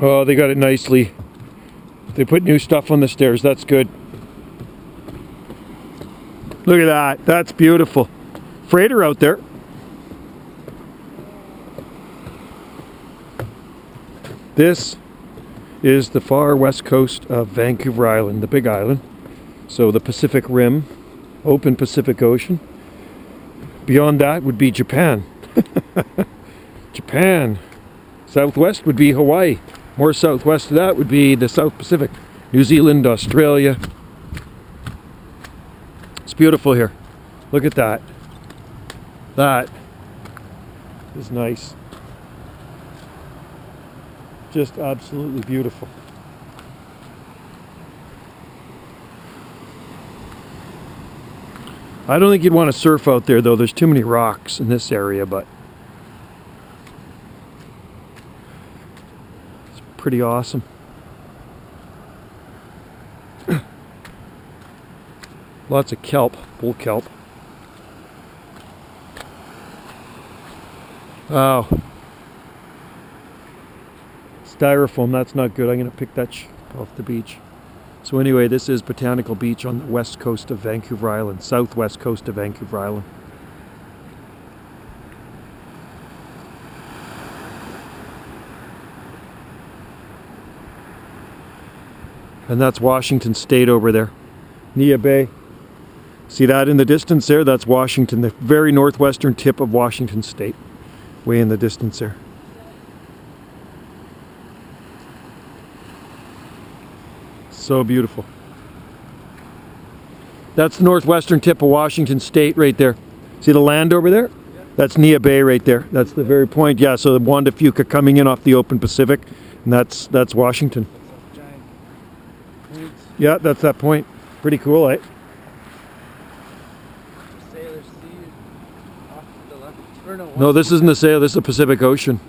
Oh, they got it nicely. They put new stuff on the stairs. That's good. Look at that. That's beautiful. Freighter out there. This is the far west coast of Vancouver Island, the Big Island. So the Pacific Rim, open Pacific Ocean. Beyond that would be Japan. Japan. Southwest would be Hawaii. More southwest of that would be the South Pacific. New Zealand, Australia. It's beautiful here. Look at that. That is nice. Just absolutely beautiful. I don't think you'd want to surf out there though. There's too many rocks in this area, but it's pretty awesome. Lots of kelp, bull kelp. Wow. Styrofoam, that's not good. I'm going to pick that off the beach. So anyway, this is Botanical Beach on the west coast of Vancouver Island, southwest coast of Vancouver Island. And that's Washington State over there, Nia Bay. See that in the distance there? That's Washington, the very northwestern tip of Washington State, way in the distance there. So beautiful. That's the northwestern tip of Washington State right there. See the land over there? That's Nia Bay right there. That's the very point. Yeah, so the Juan de Fuca coming in off the open Pacific, and that's Washington. Yeah, that's that point. Pretty cool, eh? No, this isn't the Sail, this is the Pacific Ocean.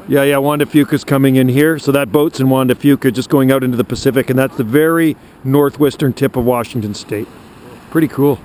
Yeah, Juan de Fuca's coming in here. So that boat's in Juan de Fuca, just going out into the Pacific, and that's the very northwestern tip of Washington State. Pretty cool.